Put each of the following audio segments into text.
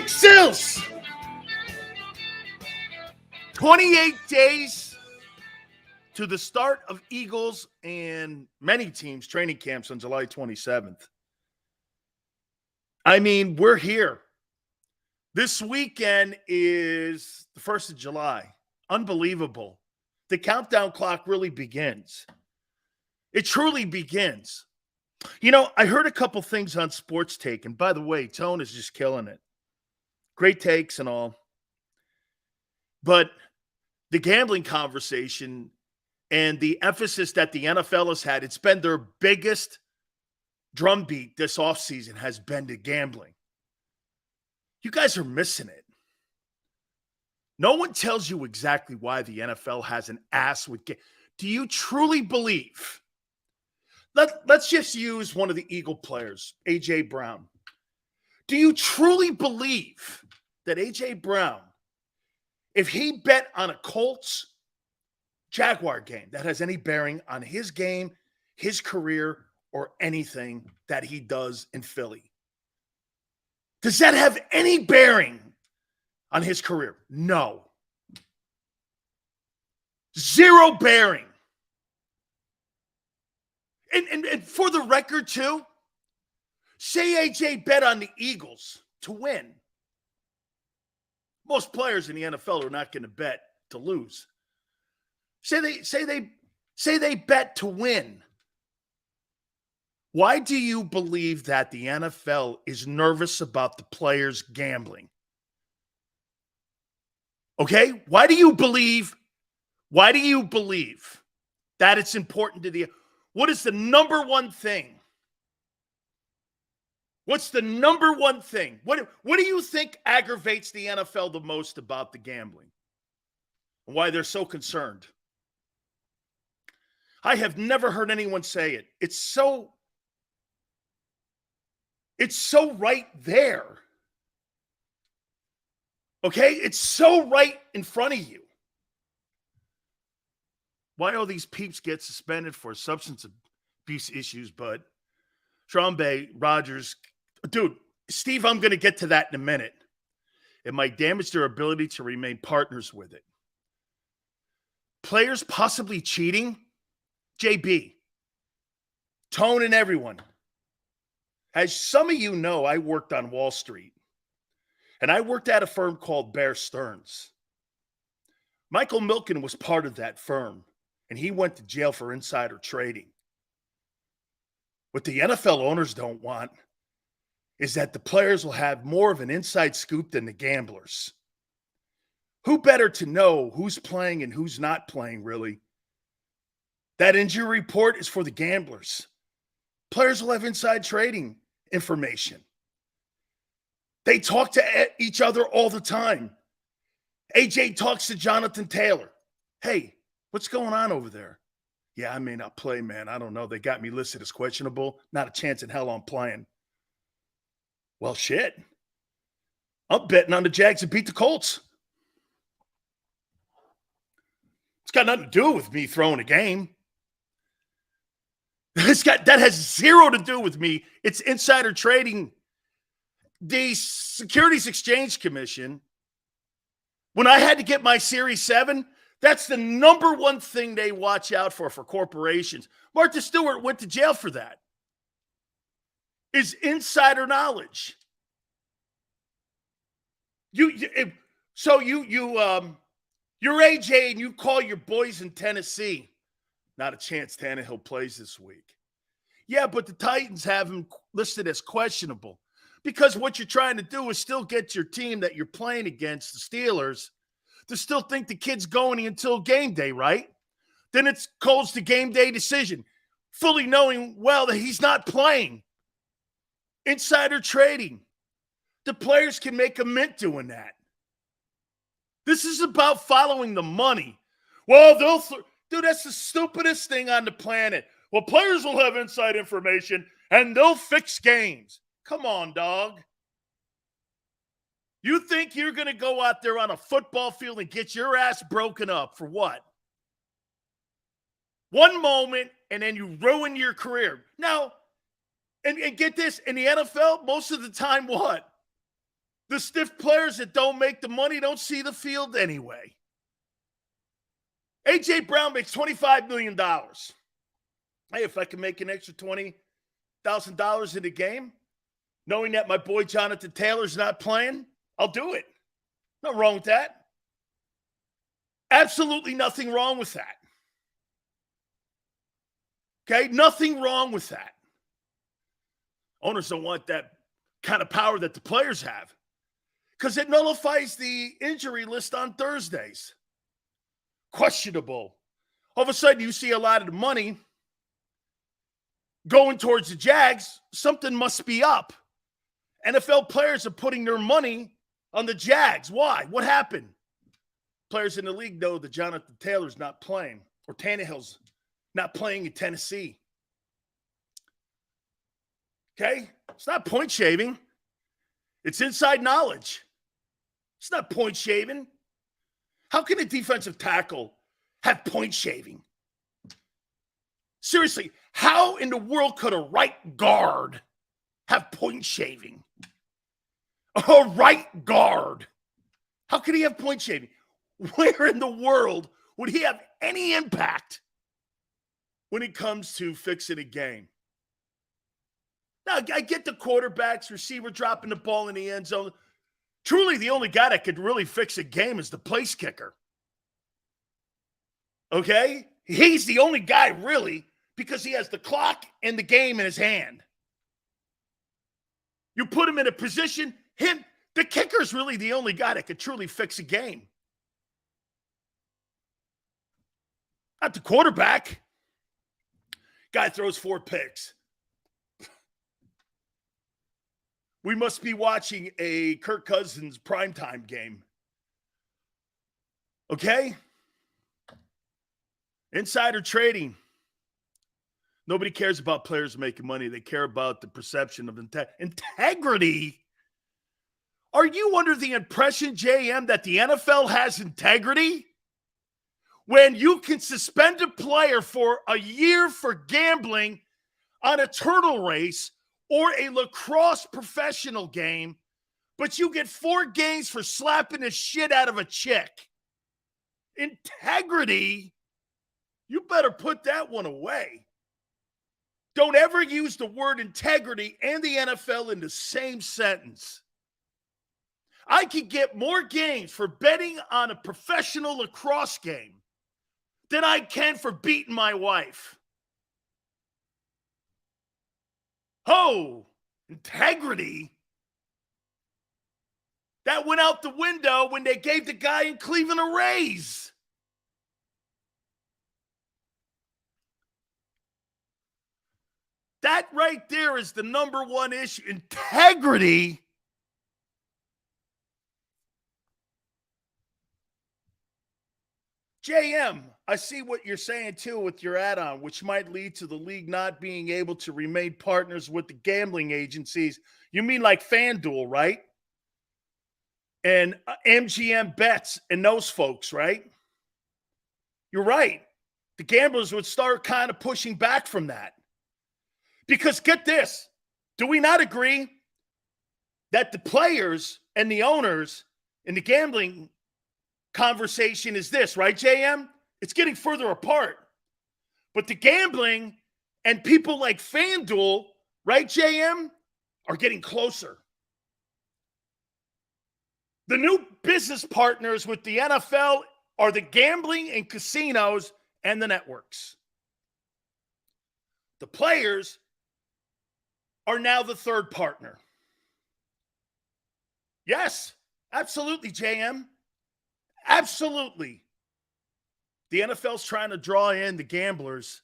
Sills! 28 days to the start of Eagles and many teams' training camps on July 27th. I mean, we're here. This weekend is the 1st of July. Unbelievable. The countdown clock really begins. It truly begins. You know, I heard a couple things on Sports Take, and by the way, Tone is just killing it. Great takes and all. But the gambling conversation and the emphasis that the NFL has had, it's been their biggest drumbeat this offseason has been to gambling. You guys are missing it. No one tells you exactly why the NFL has an ass with gambling. Do you truly believe? Let's just use one of the Eagle players, A.J. Brown. Do you truly believe that A.J. Brown, if he bet on a Colts Jaguar game, that has any bearing on his game, his career, or anything that he does in Philly? Does that have any bearing on his career? No. Zero bearing. And for the record, too, say AJ bet on the Eagles to win. Most players in the NFL are not going to bet to lose. Say they bet to win. Why do you believe that the NFL is nervous about the players gambling? Okay? Why do you believe that it's important to the what is the number one thing? What's the number one thing? What do you think aggravates the NFL the most about the gambling? And why they're so concerned? I have never heard anyone say it. It's so right there. Okay? It's so right in front of you. Why all these peeps get suspended for substance abuse issues, but Trombe, Rodgers, dude, Steve, I'm going to get to that in a minute. It might damage their ability to remain partners with it. Players possibly cheating? JB, Tone and everyone. As some of you know, I worked on Wall Street, and I worked at a firm called Bear Stearns. Michael Milken was part of that firm, and he went to jail for insider trading. What the NFL owners don't want is that the players will have more of an inside scoop than the gamblers. Who better to know who's playing and who's not playing, really? That injury report is for the gamblers. Players will have inside trading information. They talk to each other all the time. AJ talks to Jonathan Taylor. Hey, what's going on over there? Yeah, I may not play, man. I don't know. They got me listed as questionable. Not a chance in hell I'm playing. Well, shit. I'm betting on the Jags to beat the Colts. It's got nothing to do with me throwing a game. That has zero to do with me. It's insider trading. The Securities Exchange Commission, when I had to get my Series 7, that's the number one thing they watch out for corporations. Martha Stewart went to jail for that. Is insider knowledge. You're AJ and you call your boys in Tennessee. Not a chance Tannehill plays this week. Yeah, but the Titans have him listed as questionable because what you're trying to do is still get your team that you're playing against, the Steelers, to still think the kid's going until game day, right? Then it calls the game day decision, fully knowing well that he's not playing. Insider trading. The players can make a mint doing that. This is about following the money. Well, dude, that's the stupidest thing on the planet. Well, players will have inside information, and they'll fix games. Come on, dog. You think you're going to go out there on a football field and get your ass broken up for what? One moment, and then you ruin your career. Now, and get this, in the NFL, most of the time, what? The stiff players that don't make the money don't see the field anyway. A.J. Brown makes $25 million. Hey, if I can make an extra $20,000 in a game, knowing that my boy Jonathan Taylor's not playing, I'll do it. Nothing wrong with that. Absolutely nothing wrong with that. Okay? Nothing wrong with that. Owners don't want that kind of power that the players have because it nullifies the injury list on Thursdays. Questionable. All of a sudden, you see a lot of the money going towards the Jags. Something must be up. NFL players are putting their money on the Jags. Why? What happened? Players in the league know that Jonathan Taylor's not playing or Tannehill's not playing in Tennessee. Okay? It's not point shaving. It's inside knowledge. It's not point shaving. How can a defensive tackle have point shaving? Seriously, how in the world could a right guard have point shaving? A right guard. How could he have point shaving? Where in the world would he have any impact when it comes to fixing a game? Now, I get the quarterbacks, receiver dropping the ball in the end zone. Truly, the only guy that could really fix a game is the place kicker. Okay? He's the only guy, really, because he has the clock and the game in his hand. You put him in a position, the kicker's really the only guy that could truly fix a game. Not the quarterback. Guy throws 4 picks. We must be watching a Kirk Cousins primetime game. Okay? Insider trading. Nobody cares about players making money. They care about the perception of integrity. Are you under the impression, JM, that the NFL has integrity? When you can suspend a player for a year for gambling on a turtle race or a lacrosse professional game, but you get 4 games for slapping the shit out of a chick. Integrity? You better put that one away. Don't ever use the word integrity and the NFL in the same sentence. I could get more games for betting on a professional lacrosse game than I can for beating my wife. Oh, integrity. That went out the window when they gave the guy in Cleveland a raise. That right there is the number one issue. Integrity. JM, I see what you're saying too with your add-on, which might lead to the league not being able to remain partners with the gambling agencies. You mean like FanDuel, right? And MGM Bets and those folks, right? You're right. The gamblers would start kind of pushing back from that. Because get this, do we not agree that the players and the owners in the gambling conversation is this, right, JM? It's getting further apart. But the gambling and people like FanDuel, right, JM, are getting closer. The new business partners with the NFL are the gambling and casinos and the networks. The players are now the third partner. Yes, absolutely, JM. Absolutely. The NFL's trying to draw in the gamblers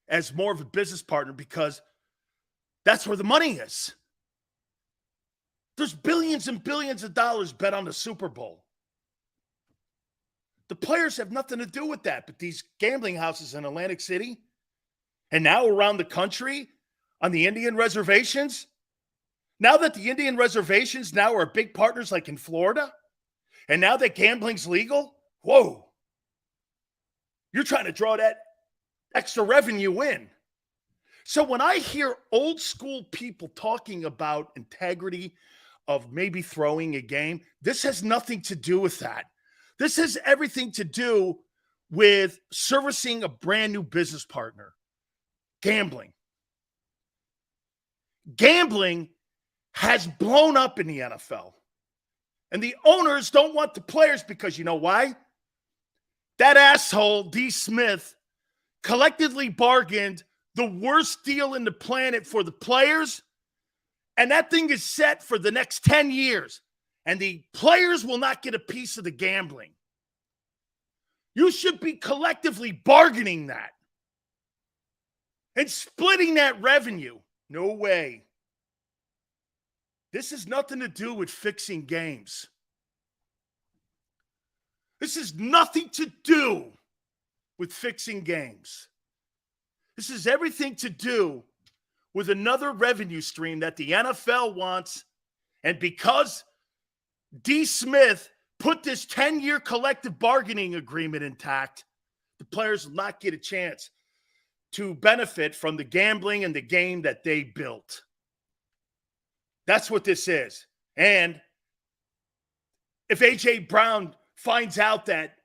as more of a business partner because that's where the money is. There's billions and billions of dollars bet on the Super Bowl. The players have nothing to do with that, but these gambling houses in Atlantic City and now around the country on the Indian reservations, now that the Indian reservations now are big partners like in Florida, and now that gambling's legal, whoa, you're trying to draw that extra revenue in. So when I hear old school people talking about integrity, of maybe throwing a game. This has nothing to do with that. This has everything to do with servicing a brand new business partner. Gambling. Gambling has blown up in the NFL. And the owners don't want the players because you know why? That asshole, D. Smith, collectively bargained the worst deal in the planet for the players. And that thing is set for the next 10 years. And the players will not get a piece of the gambling. You should be collectively bargaining that and splitting that revenue. No way. This has nothing to do with fixing games. This has nothing to do with fixing games. This has everything to do with another revenue stream that the NFL wants. And because D. Smith put this 10-year collective bargaining agreement intact, the players will not get a chance to benefit from the gambling and the game that they built. That's what this is. And if A.J. Brown finds out that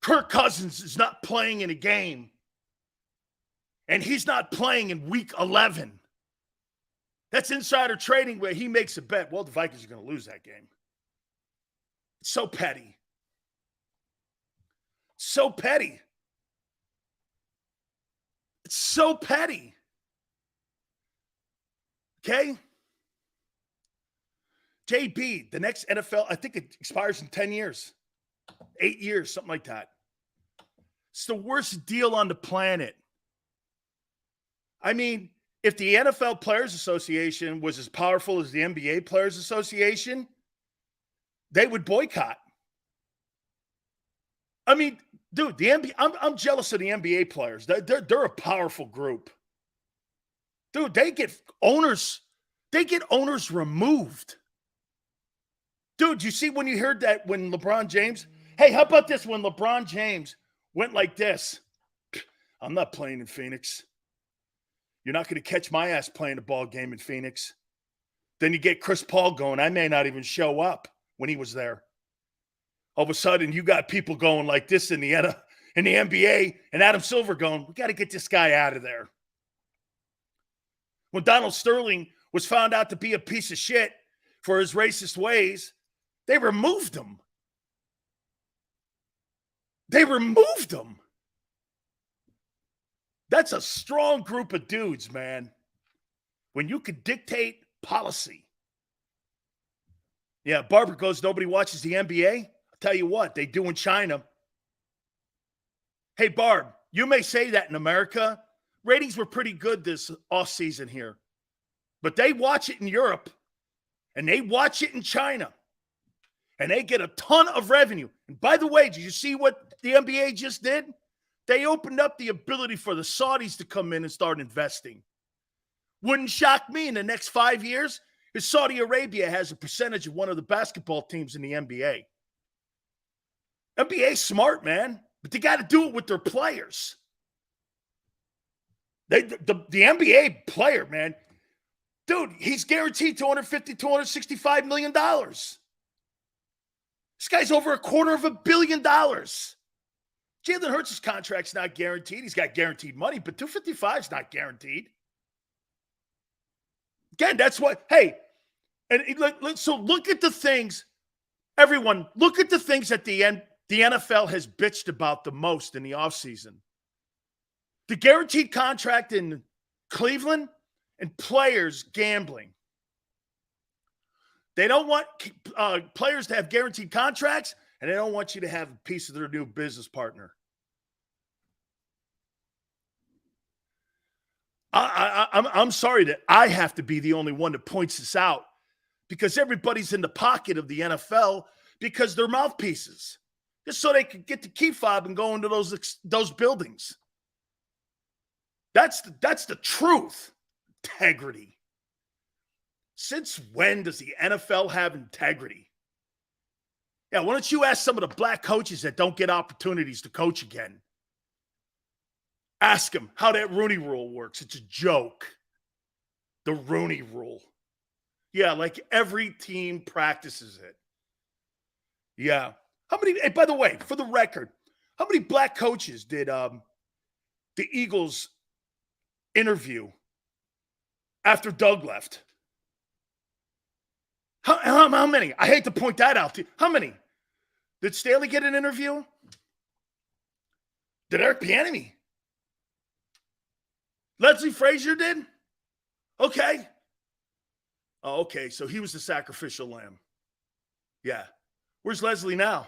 Kirk Cousins is not playing in a game and he's not playing in week 11, that's insider trading where he makes a bet. Well, the Vikings are going to lose that game. It's so petty. So petty. It's so petty. Okay? JB, the next NFL, I think it expires in 10 years, 8 years, something like that. It's the worst deal on the planet. I mean, if the NFL Players Association was as powerful as the NBA Players Association, they would boycott. I mean, dude, the NBA, I'm jealous of the NBA players. They're a powerful group. Dude, they get owners removed. Dude, you see when you heard that when LeBron James, hey, how about this when LeBron James went like this? I'm not playing in Phoenix. You're not going to catch my ass playing a ball game in Phoenix. Then you get Chris Paul going. I may not even show up when he was there. All of a sudden, you got people going like this in the NBA, and Adam Silver going, we got to get this guy out of there. When Donald Sterling was found out to be a piece of shit for his racist ways, they removed him. They removed him. That's a strong group of dudes, man. When you could dictate policy. Yeah, Barbara goes, nobody watches the NBA? I'll tell you what, they do in China. Hey, Barb, you may say that in America. Ratings were pretty good this offseason here. But they watch it in Europe, and they watch it in China. And they get a ton of revenue. And by the way, did you see what the NBA just did? They opened up the ability for the Saudis to come in and start investing. Wouldn't shock me in the next 5 years if Saudi Arabia has a percentage of one of the basketball teams in the NBA. NBA's smart, man, but they got to do it with their players. The NBA player, man, dude, he's guaranteed $250, $265 million. This guy's over $250 million. Jalen Hurts' contract's not guaranteed. He's got guaranteed money, but $255 is not guaranteed. Again, that's what, hey, so look at the things, everyone, look at the things that the NFL has bitched about the most in the offseason. The guaranteed contract in Cleveland and players gambling. They don't want players to have guaranteed contracts, and they don't want you to have a piece of their new business partner. I'm sorry that I have to be the only one that points this out because everybody's in the pocket of the NFL because they're mouthpieces, just so they could get the key fob and go into those buildings. That's the truth. Integrity. Since when does the NFL have integrity? Yeah, why don't you ask some of the black coaches that don't get opportunities to coach again? Ask them how that Rooney Rule works. It's a joke. The Rooney Rule. Yeah, like every team practices it. Yeah. How many, and by the way, for the record, how many black coaches did the Eagles interview after Doug left? How many? I hate to point that out to you. How many? Did Staley get an interview? Did Eric Bieniemy? Leslie Frazier did? Okay. Oh, okay. So he was the sacrificial lamb. Yeah. Where's Leslie now?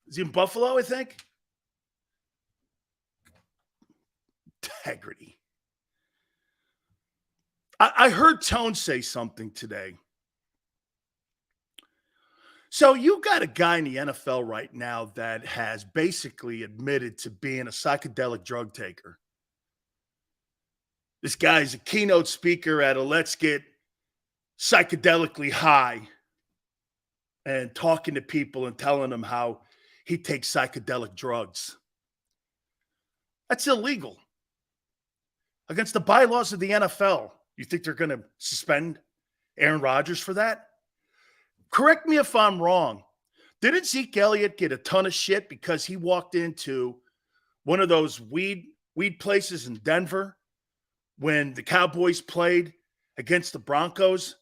Is he in Buffalo, I think? Integrity. I heard Tone say something today. So you got a guy in the NFL right now that has basically admitted to being a psychedelic drug taker. This guy's a keynote speaker at a Let's Get Psychedelically High and talking to people and telling them how he takes psychedelic drugs. That's illegal. Against the bylaws of the NFL. You think they're going to suspend Aaron Rodgers for that? Correct me if I'm wrong. Didn't Zeke Elliott get a ton of shit because he walked into one of those weed places in Denver when the Cowboys played against the Broncos?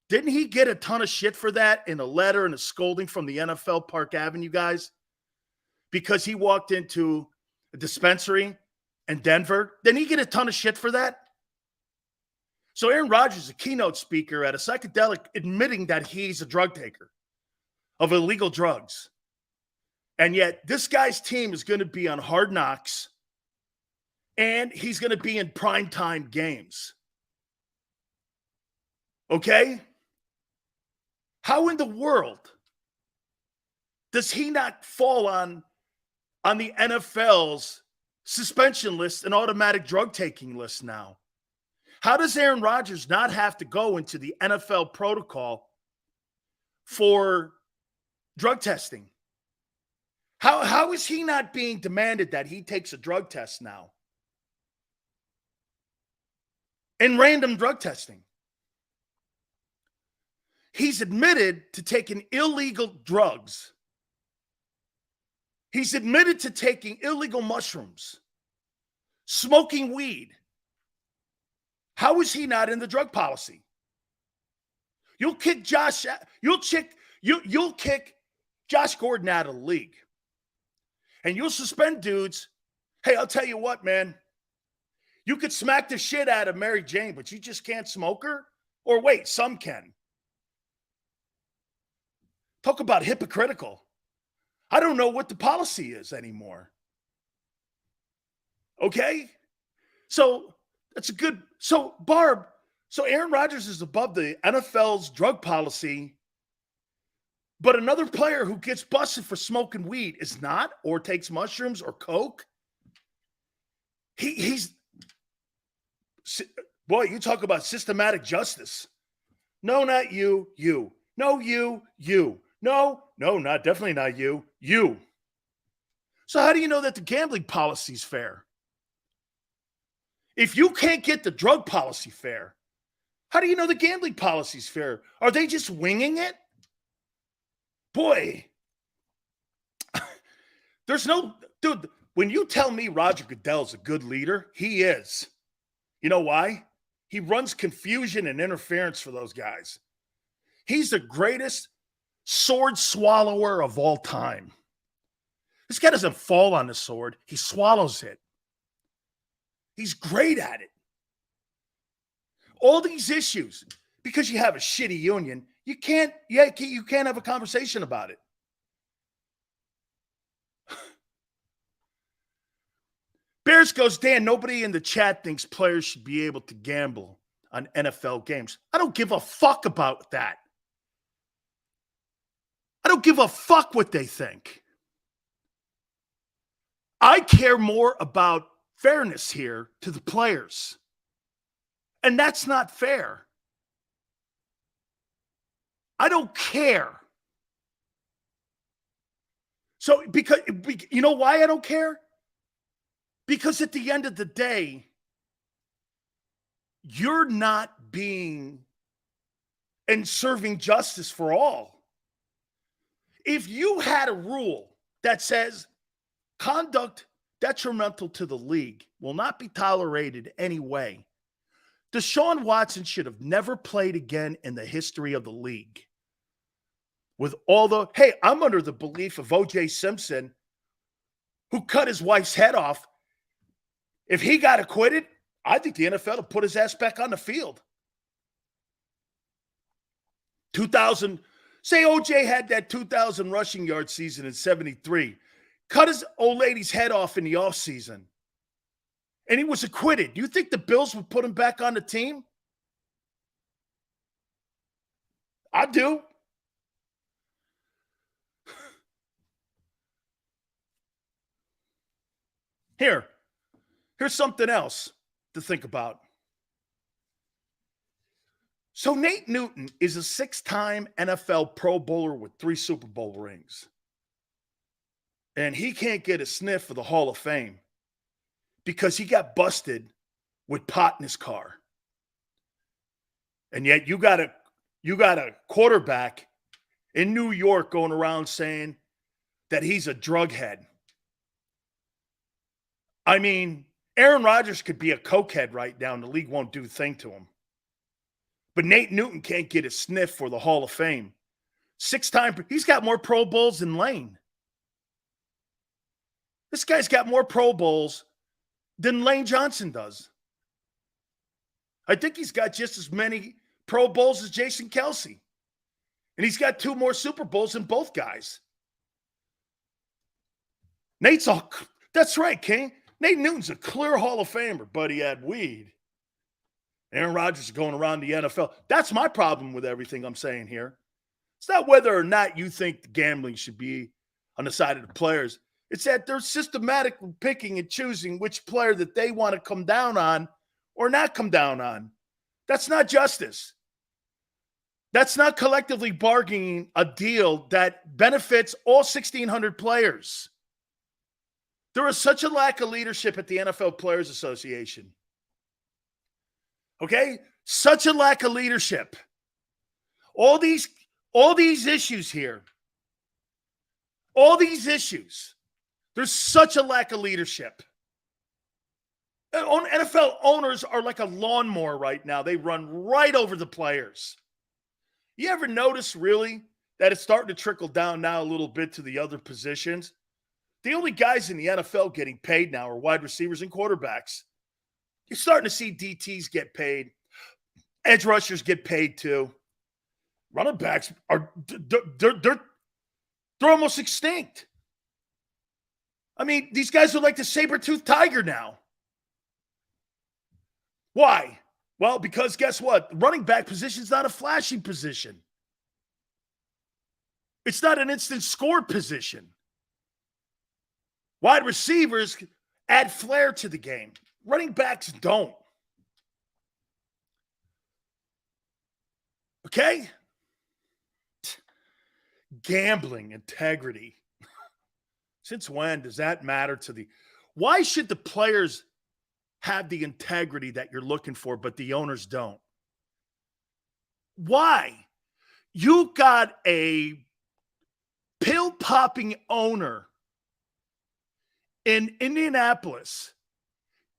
Didn't he get a ton of shit for that in a letter and a scolding from the NFL Park Avenue guys? Because he walked into a dispensary in Denver? Didn't he get a ton of shit for that? So Aaron Rodgers is a keynote speaker at a psychedelic admitting that he's a drug taker of illegal drugs. And yet this guy's team is going to be on Hard Knocks and he's going to be in primetime games. Okay? How in the world does he not fall on the NFL's suspension list and automatic drug taking list now? How does Aaron Rodgers not have to go into the NFL protocol for drug testing? How is he not being demanded that he takes a drug test now? And random drug testing. He's admitted to taking illegal drugs. He's admitted to taking illegal mushrooms, smoking weed. How is he not in the drug policy? You'll kick Josh Gordon out of the league. And you'll suspend dudes. Hey, I'll tell you what, man. You could smack the shit out of Mary Jane, but you just can't smoke her? Or wait, some can. Talk about hypocritical. I don't know what the policy is anymore. Okay? So that's a good. So, Barb, so Aaron Rodgers is above the NFL's drug policy, but another player who gets busted for smoking weed is not, or takes mushrooms or coke. He's, boy, you talk about systematic justice. No, not you, you. No, you. No, definitely not you. So how do you know that the gambling policy is fair? If you can't get the drug policy fair, how do you know the gambling policy is fair? Are they just winging it? Boy, there's no, dude, when you tell me Roger Goodell's a good leader, he is. You know why? He runs confusion and interference for those guys. He's the greatest sword swallower of all time. This guy doesn't fall on the sword. He swallows it. He's great at it. All these issues, because you have a shitty union, you can't have a conversation about it. Bears goes, Dan, nobody in the chat thinks players should be able to gamble on NFL games. I don't give a fuck about that. I don't give a fuck what they think. I care more about fairness here to the players. And that's not fair. I don't care. So, because, you know why I don't care? Because at the end of the day, you're not being and serving justice for all. If you had a rule that says conduct detrimental to the league will not be tolerated anyway, Deshaun Watson should have never played again in the history of the league. With all the, hey, I'm under the belief of O.J. Simpson, who cut his wife's head off. If he got acquitted, I think the NFL will put his ass back on the field. 2000, say O.J. had that 2,000 rushing yard season in 73, cut his old lady's head off in the offseason, and he was acquitted. Do you think the Bills would put him back on the team? I do. Here's something else to think about. So Nate Newton is a 6-time NFL Pro Bowler with 3 Super Bowl rings. And he can't get a sniff for the Hall of Fame because he got busted with pot in his car. And yet you got a quarterback in New York going around saying that he's a drug head. I mean, Aaron Rodgers could be a cokehead right now, and the league won't do a thing to him. But Nate Newton can't get a sniff for the Hall of Fame. 6-time, he's got more Pro Bowls than Lane. This guy's got more Pro Bowls than Lane Johnson does. I think he's got just as many Pro Bowls as Jason Kelce. And he's got 2 more Super Bowls than both guys. That's right, King. Nate Newton's a clear Hall of Famer, but he had weed. Aaron Rodgers is going around the NFL. That's my problem with everything I'm saying here. It's not whether or not you think the gambling should be on the side of the players. It's that they're systematically picking and choosing which player that they want to come down on or not come down on. That's not justice. That's not collectively bargaining a deal that benefits all 1,600 players. There is such a lack of leadership at the NFL Players Association. Okay? Such a lack of leadership. All these issues here. All these issues. There's such a lack of leadership. NFL owners are like a lawnmower right now. They run right over the players. You ever notice, really, that it's starting to trickle down now a little bit to the other positions? The only guys in the NFL getting paid now are wide receivers and quarterbacks. You're starting to see DTs get paid. Edge rushers get paid too. Running backs they're almost extinct. I mean, these guys are like the saber-toothed tiger now. Why? Well, because guess what? The running back position is not a flashing position. It's not an instant score position. Wide receivers add flair to the game. Running backs don't. Okay? Gambling integrity. Since when does that matter to the... Why should the players have the integrity that you're looking for, but the owners don't? Why? You got a pill-popping owner in Indianapolis.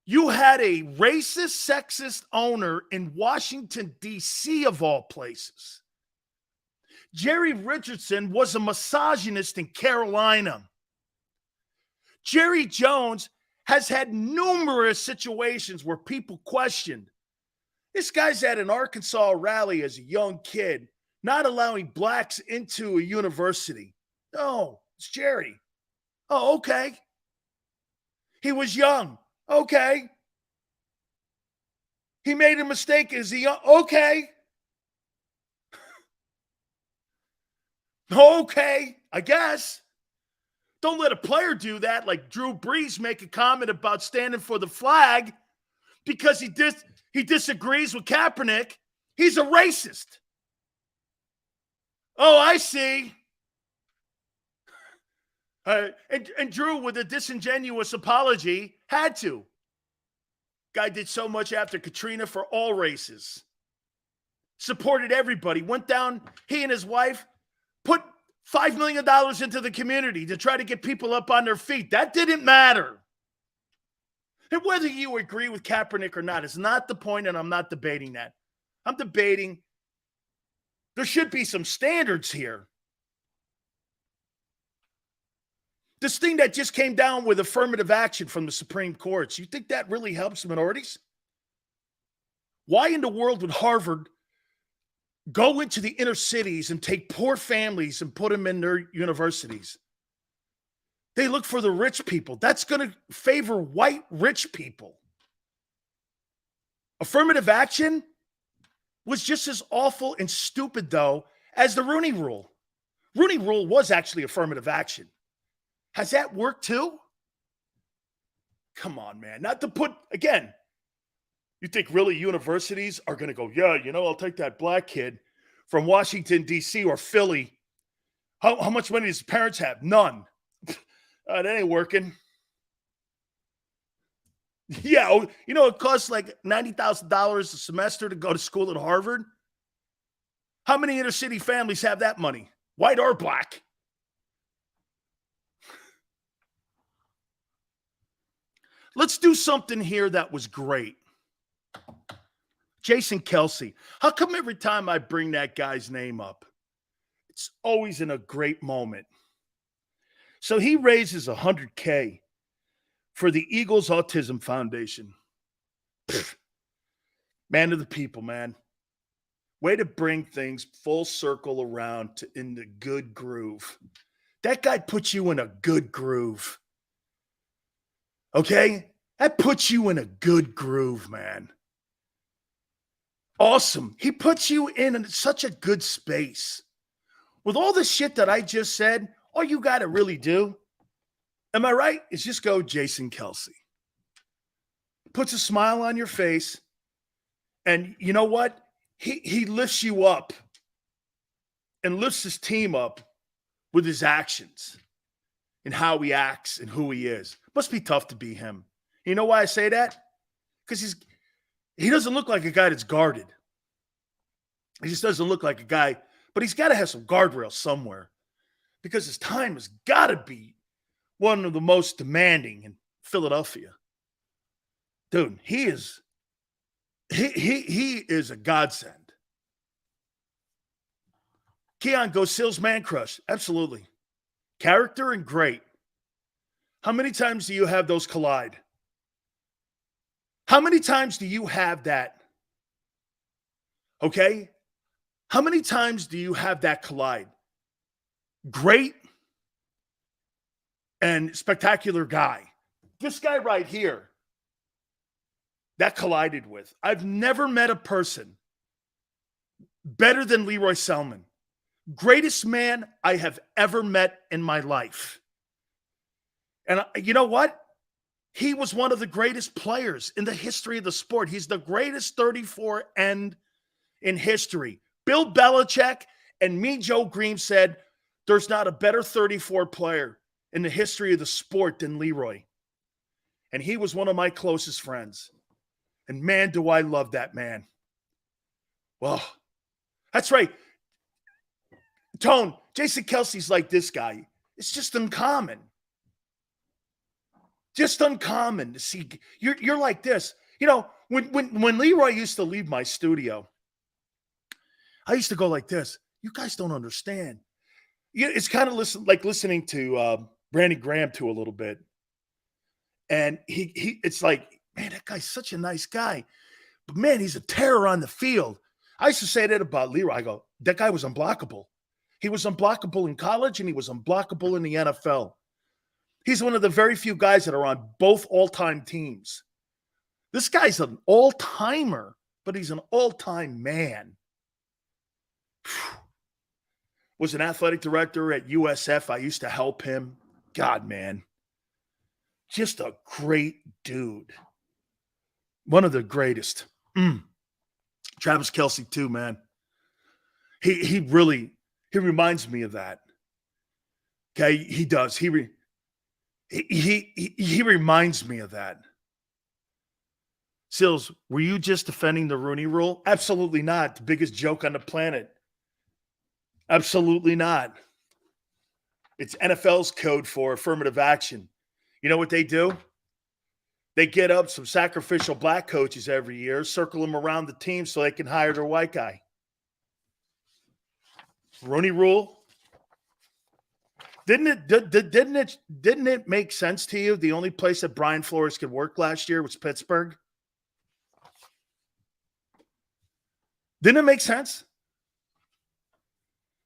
You had a racist, sexist owner in Washington, D.C., of all places. Jerry Richardson was a misogynist in Carolina. Jerry Jones has had numerous situations where people questioned. This guy's at an Arkansas rally as a young kid, not allowing blacks into a university. No, it's Jerry. Oh, okay. He was young. Okay. He made a mistake as a young. Okay. Okay, I guess. Don't let a player do that, like Drew Brees make a comment about standing for the flag because he disagrees with Kaepernick. He's a racist. Oh, I see. And Drew, with a disingenuous apology, had to. Guy did so much after Katrina for all races. supported everybody, went down, he and his wife put $5 million into the community to try to get people up on their feet. That didn't matter. And whether you agree with Kaepernick or not is not the point, and I'm not debating that. I'm debating there should be some standards here. This thing that just came down with affirmative action from the Supreme Court, you think that really helps minorities? Why in the world would Harvard go into the inner cities and take poor families and put them in their universities? They look for the rich people. That's going to favor white rich people. Affirmative action was just as awful and stupid, though, as the Rooney Rule. Rooney Rule was actually affirmative action. Has that worked too? Come on, man. Not to put, again, you think really universities are going to go, yeah, I'll take that black kid from Washington, D.C. or Philly. How much money does his parents have? None. That ain't working. Yeah, it costs like $90,000 a semester to go to school at Harvard. How many inner city families have that money? White or black? Let's do something here that was great. Jason Kelce. How come every time I bring that guy's name up, it's always in a great moment? So he raises $100K for the Eagles Autism Foundation. Man of the people, man. Way to bring things full circle around in the good groove. That guy puts you in a good groove. Okay? That puts you in a good groove, man. Awesome. He puts you in such a good space. With all the shit that I just said, all you got to really do, am I right, is just go Jason Kelce. Puts a smile on your face, and you know what? He lifts you up and lifts his team up with his actions and how he acts and who he is. Must be tough to be him. You know why I say that? Because he doesn't look like a guy that's guarded. He just doesn't look like a guy, but he's got to have some guardrails somewhere because his time has got to be one of the most demanding in Philadelphia. Dude, he is a godsend. Keon, go Sills man crush. Absolutely. Character and great. How many times do you have those collide? How many times do you have that? Okay? How many times do you have that collide? Great and spectacular guy. This guy right here, that collided with. I've never met a person better than Leroy Selman. Greatest man I have ever met in my life. And you know what? He was one of the greatest players in the history of the sport. He's the greatest 34 end in history. Bill Belichick and me, Joe Green, said there's not a better 34 player in the history of the sport than Leroy. And he was one of my closest friends. And man, do I love that man. Well, that's right. Tone, Jason Kelce's like this guy. It's just uncommon. Just uncommon to see. You're like this. You know, when Leroy used to leave my studio, I used to go like this. You guys don't understand. It's kind of like listening to Brandon Graham too a little bit. And it's like, man, that guy's such a nice guy. But man, he's a terror on the field. I used to say that about Leroy. I go, that guy was unblockable. He was unblockable in college and he was unblockable in the NFL. He's one of the very few guys that are on both all-time teams. This guy's an all-timer, but he's an all-time man. Was an athletic director at USF. I used to help him. God, man. Just a great dude. One of the greatest. Travis Kelce too, man. He reminds me of that. Okay, he does. He reminds me of that. Sills, were you just defending the Rooney Rule? Absolutely not. The biggest joke on the planet. Absolutely not. It's NFL's code for affirmative action. You know what they do? They get up some sacrificial black coaches every year, circle them around the team so they can hire their white guy. Rooney Rule. Didn't it make sense to you? The only place that Brian Flores could work last year was Pittsburgh. Didn't it make sense?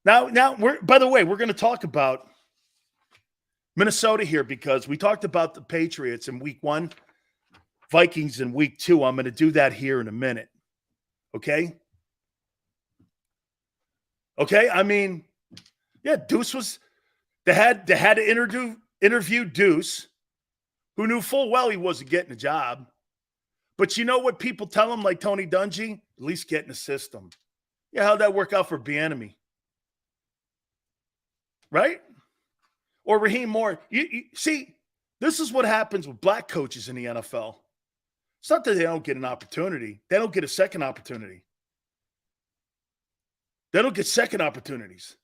Now, by the way, we're going to talk about Minnesota here because we talked about the Patriots in week 1, Vikings in week 2. I'm going to do that here in a minute. Okay? Okay? I mean, yeah, Deuce was they had to interview Deuce, who knew full well he wasn't getting a job. But you know what people tell him, like Tony Dungy? At least get in the system. Yeah, how'd that work out for Bieniemy? Right? Or Raheem Moore. You see, this is what happens with black coaches in the NFL. It's not that they don't get an opportunity. They don't get a second opportunity. They don't get second opportunities.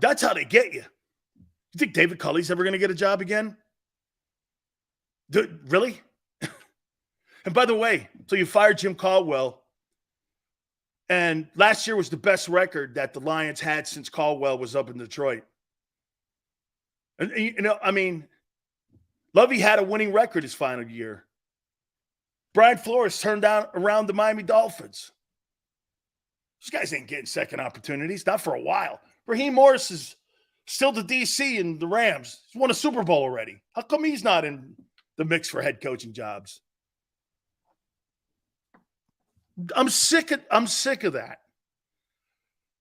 That's how they get you. You think David Culley's ever going to get a job again? Really? And by the way, so you fired Jim Caldwell, and last year was the best record that the Lions had since Caldwell was up in Detroit. And you know, I mean, Lovey had a winning record his final year. Brian Flores turned around the Miami Dolphins. These guys ain't getting second opportunities, not for a while. Raheem Morris is still the DC in the Rams. He's won a Super Bowl already. How come he's not in the mix for head coaching jobs? I'm sick of that.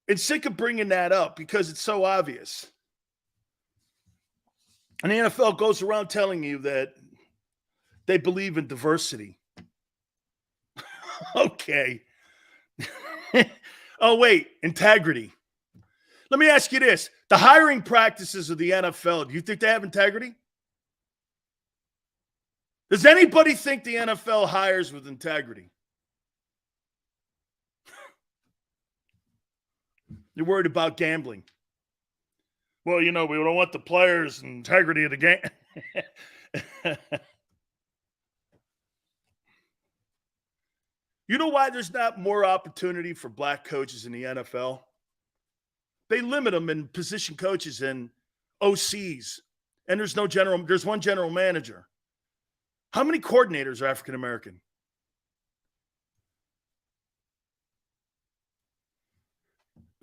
And sick of bringing that up because it's so obvious. And the NFL goes around telling you that they believe in diversity. Okay. Oh, wait, integrity. Let me ask you this. The hiring practices of the NFL, do you think they have integrity? Does anybody think the NFL hires with integrity? You're worried about gambling. Well, you know, we don't want the players' integrity of the game. You know why there's not more opportunity for black coaches in the NFL? They limit them in position coaches and OCs. And there's one general manager. How many coordinators are African American?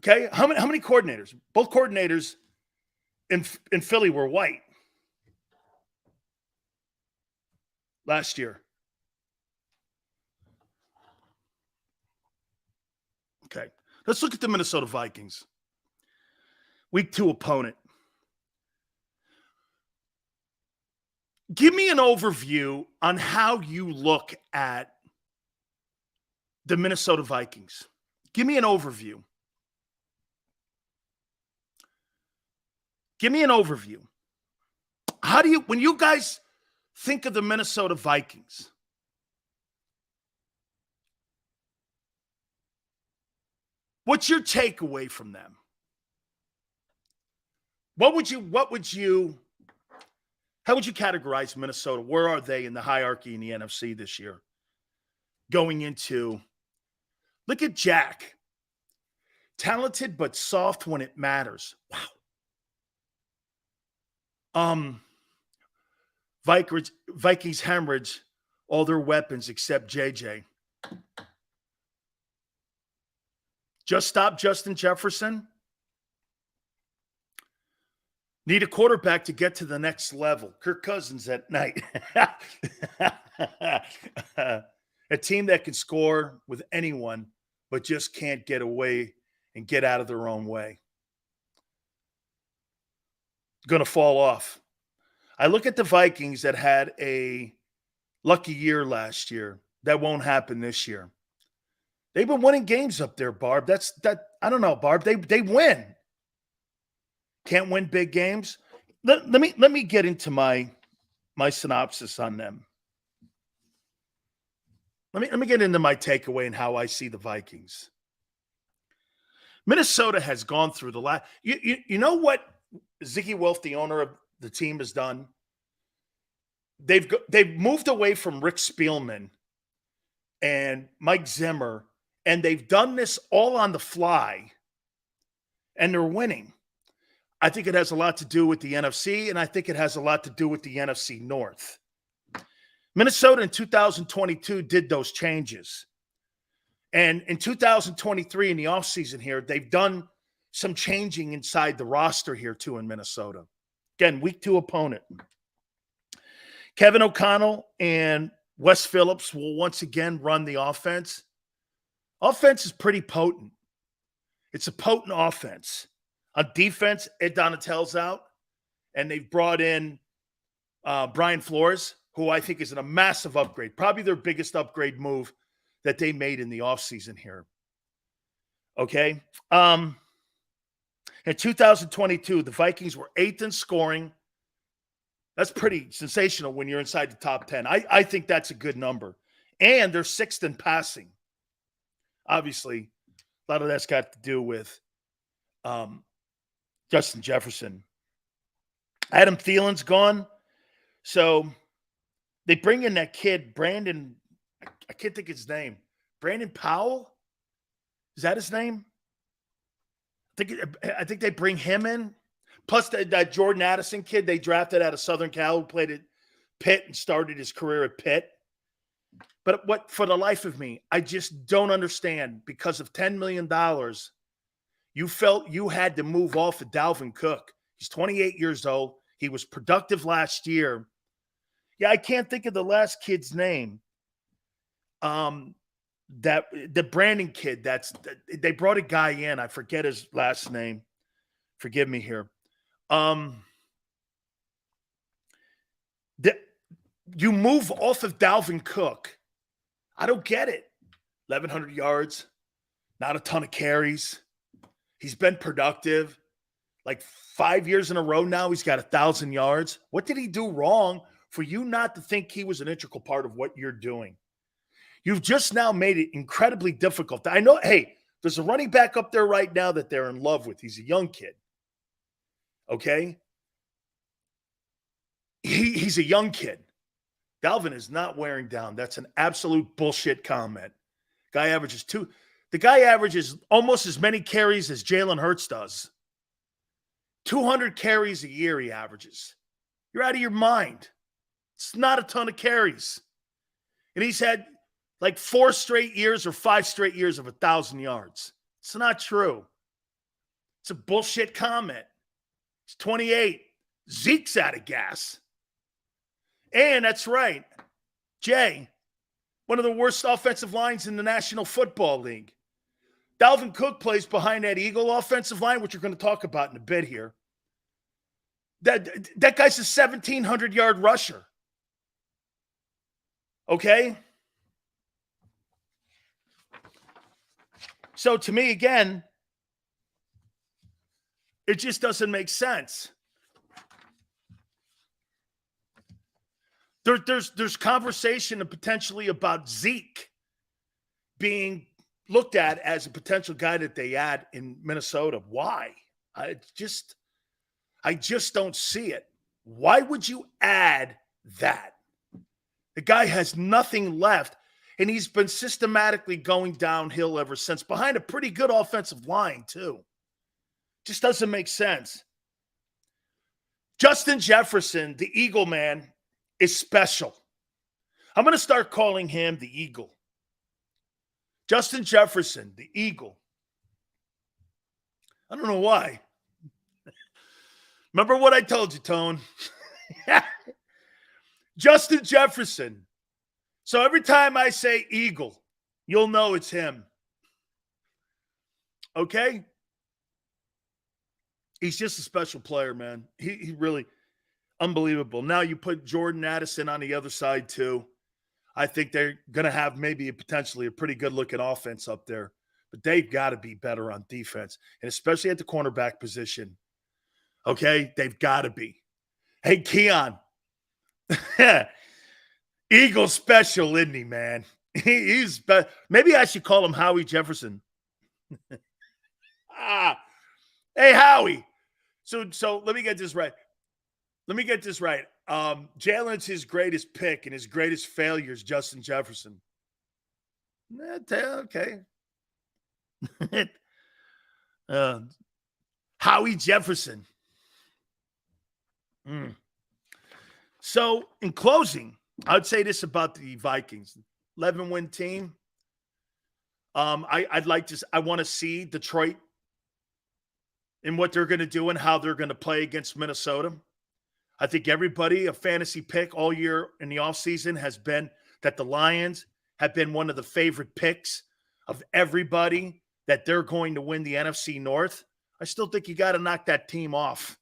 Okay, how many coordinators? Both coordinators in Philly were white last year. Okay, let's look at the Minnesota Vikings. Week 2 opponent. Give me an overview on how you look at the Minnesota Vikings. Give me an overview. Give me an overview. How do you, when you guys think of the Minnesota Vikings, what's your takeaway from them? How would you categorize Minnesota? Where are they in the hierarchy in the NFC this year? Going into, look at Jack. Talented but soft when it matters. Wow. Vikings hemorrhage all their weapons except JJ. Just stop Justin Jefferson. Need a quarterback to get to the next level. Kirk Cousins at night. A team that can score with anyone, but just can't get away and get out of their own way. Going to fall off. I look at the Vikings that had a lucky year last year. That won't happen this year. They've been winning games up there, Barb. I don't know, Barb. They win. Can't win big games. Let me get into my synopsis on them. let me get into my takeaway and how I see the Vikings. Minnesota has gone through the last. You know what Ziggy Wolf, the owner of the team, has done? They've moved away from Rick Spielman and Mike Zimmer, and they've done this all on the fly, and they're winning. I think it has a lot to do with the NFC, and I think it has a lot to do with the NFC North. Minnesota in 2022 did those changes. And in 2023, in the offseason here, they've done some changing inside the roster here, too, in Minnesota. Again, week 2 opponent. Kevin O'Connell and Wes Phillips will once again run the offense. Offense is pretty potent. It's a potent offense. On defense, Ed Donatell's out, and they've brought in Brian Flores, who I think is a massive upgrade, probably their biggest upgrade move that they made in the offseason here. Okay? In 2022, the Vikings were 8th in scoring. That's pretty sensational when you're inside the top 10. I think that's a good number. And they're 6th in passing. Obviously, a lot of that's got to do with Justin Jefferson. Adam Thielen's gone. So they bring in that kid, Brandon. I can't think of his name. Brandon Powell? Is that his name? I think they bring him in. Plus that Jordan Addison kid they drafted out of Southern Cal who played at Pitt and started his career at Pitt. But what, for the life of me, I just don't understand. Because of $10 million, you felt you had to move off of Dalvin Cook. He's 28 years old. He was productive last year. Yeah, I can't think of the last kid's name. That the Brandon kid. They brought a guy in. I forget his last name. Forgive me here. You move off of Dalvin Cook. I don't get it. 1,100 yards, not a ton of carries. He's been productive. Like 5 years in a row now, he's got 1,000 yards. What did he do wrong for you not to think he was an integral part of what you're doing? You've just now made it incredibly difficult. I know, hey, there's a running back up there right now that they're in love with. He's a young kid. Okay? He's a young kid. Dalvin is not wearing down. That's an absolute bullshit comment. The guy averages almost as many carries as Jalen Hurts does. 200 carries a year he averages. You're out of your mind. It's not a ton of carries. And he's had like 4 straight years or 5 straight years of 1,000 yards. It's not true. It's a bullshit comment. He's 28. Zeke's out of gas. And that's right. Jay, one of the worst offensive lines in the National Football League. Dalvin Cook plays behind that Eagle offensive line, which we're going to talk about in a bit here. That guy's a 1,700-yard rusher. Okay? So to me, again, it just doesn't make sense. There's conversation potentially about Zeke being looked at as a potential guy that they add in Minnesota. Why? I just don't see it. Why would you add that? The guy has nothing left, and he's been systematically going downhill ever since, behind a pretty good offensive line, too. Just doesn't make sense. Justin Jefferson, the Eagle man, is special. I'm going to start calling him the Eagle. Justin Jefferson, the Eagle. I don't know why. Remember what I told you, Tone? Justin Jefferson. So every time I say Eagle, you'll know it's him. Okay? He's just a special player, man. He really unbelievable. Now you put Jordan Addison on the other side too. I think they're going to have maybe potentially a pretty good looking offense up there, but they've got to be better on defense, and especially at the cornerback position. Okay? They've got to be. Hey, Keon. Eagle special, isn't he, man? He's maybe I should call him Howie Jefferson. Hey Howie. So let me get this right. Jalen's his greatest pick and his greatest failure is Justin Jefferson. Okay. Howie Jefferson. So in closing, I would say this about the Vikings. 11-win team. I want to see Detroit and what they're going to do and how they're going to play against Minnesota. I think everybody, a fantasy pick all year in the offseason has been that the Lions have been one of the favorite picks of everybody, that they're going to win the NFC North. I still think you got to knock that team off.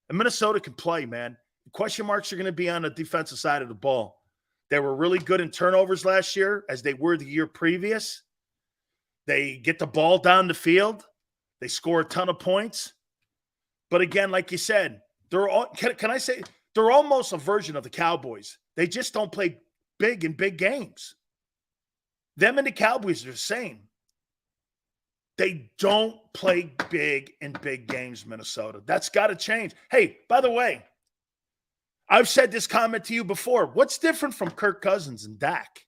And Minnesota can play, man. The question marks are going to be on the defensive side of the ball. They were really good in turnovers last year, as they were the year previous. They get the ball down the field. They score a ton of points. But again, like you said, they're all, can I say, they're almost a version of the Cowboys. They just don't play big in big games. Them and the Cowboys are the same. They don't play big in big games, Minnesota. That's got to change. Hey, by the way, I've said this comment to you before. What's different from Kirk Cousins and Dak?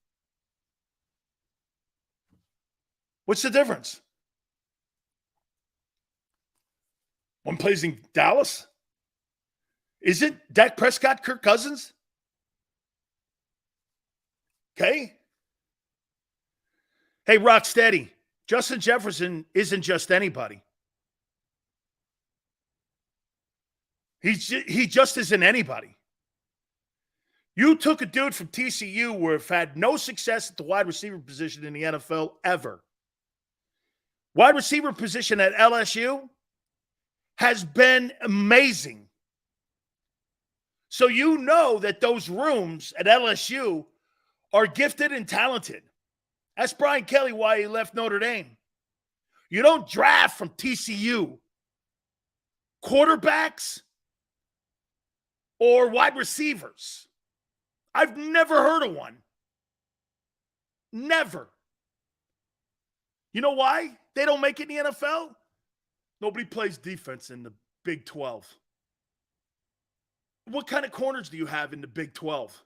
What's the difference? One plays in Dallas? Is it Dak Prescott, Kirk Cousins? Okay. Hey, Rocksteady, Justin Jefferson isn't just anybody. He just isn't anybody. You took a dude from TCU who have had no success at the wide receiver position in the NFL ever. Wide receiver position at LSU has been amazing. So you know that those rooms at LSU are gifted and talented. Ask Brian Kelly why he left Notre Dame. You don't draft from TCU quarterbacks or wide receivers. I've never heard of one. Never. You know why they don't make it in the NFL? Nobody plays defense in the Big 12. What kind of corners do you have in the Big 12?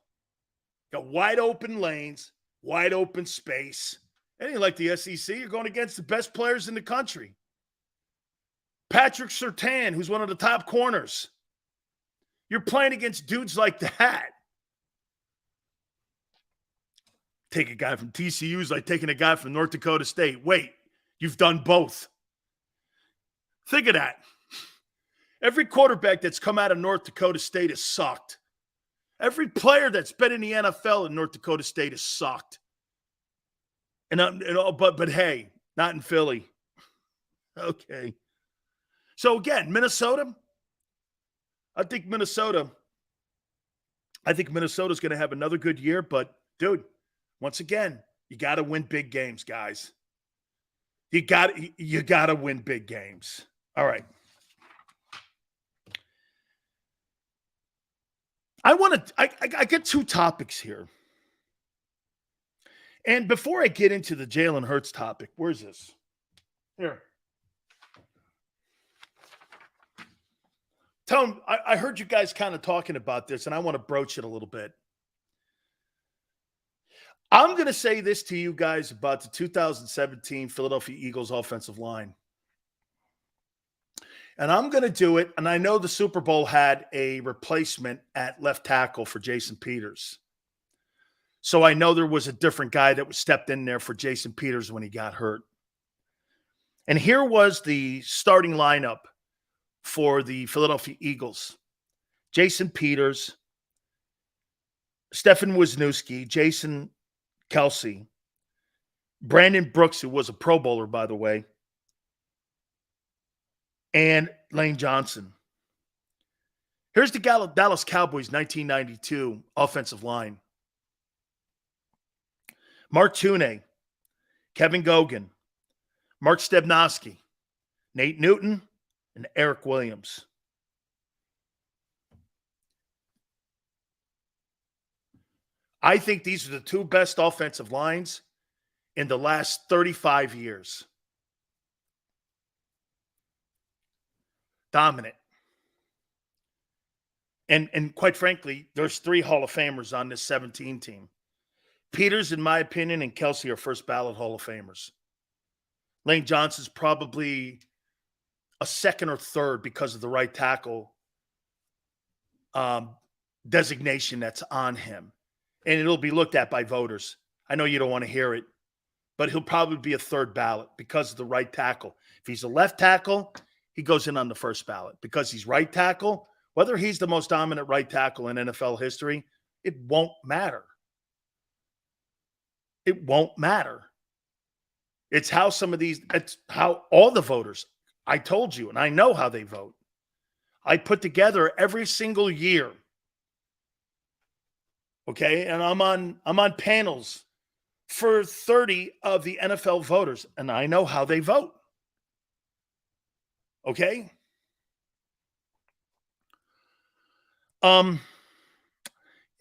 Got wide open lanes, wide open space. Anything like the SEC, you're going against the best players in the country. Patrick Surtain, who's one of the top corners. You're playing against dudes like that. Take a guy from TCU is like taking a guy from North Dakota State. Wait, you've done both. Think of that. Every quarterback that's come out of North Dakota State has sucked. Every player that's been in the NFL in North Dakota State has sucked. But hey, not in Philly. Okay. So again, Minnesota. I think Minnesota's going to have another good year. But dude, once again, you got to win big games, guys. You got to win big games. All right. I get two topics here. And before I get into the Jalen Hurts topic, where's this? Here. Tell him, I heard you guys kind of talking about this, and I want to broach it a little bit. I'm going to say this to you guys about the 2017 Philadelphia Eagles offensive line. And I'm going to do it, and I know the Super Bowl had a replacement at left tackle for Jason Peters. So I know there was a different guy that was stepped in there for Jason Peters when he got hurt. And here was the starting lineup for the Philadelphia Eagles. Jason Peters, Stefan Wisniewski, Jason Kelsey, Brandon Brooks, who was a Pro Bowler, by the way, and Lane Johnson. Here's the Dallas Cowboys 1992 offensive line. Mark Tuney, Kevin Gogan, Mark Stebnoski, Nate Newton, and Eric Williams. I think these are the two best offensive lines in the last 35 years. Dominant. And quite frankly, there's 3 Hall of Famers on this 17 team. Peters, in my opinion, and Kelsey are first ballot Hall of Famers. Lane Johnson's probably a second or third because of the right tackle designation that's on him. And it'll be looked at by voters. I know you don't want to hear it, but he'll probably be a third ballot because of the right tackle. If he's a left tackle, he goes in on the first ballot. Because he's right tackle, whether he's the most dominant right tackle in NFL history, it won't matter. It won't matter. It's how it's how all the voters, I told you, and I know how they vote. I put together every single year. Okay, and I'm on panels for 30 of the NFL voters, and I know how they vote. Okay? Yeah,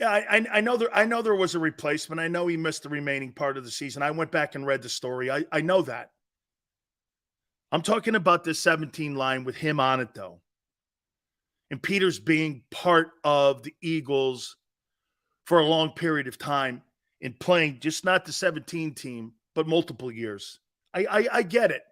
I know there was a replacement. I know he missed the remaining part of the season. I went back and read the story. I know that. I'm talking about this 17 line with him on it, though. And Peters being part of the Eagles for a long period of time and playing just not the 17 team, but multiple years. I get it.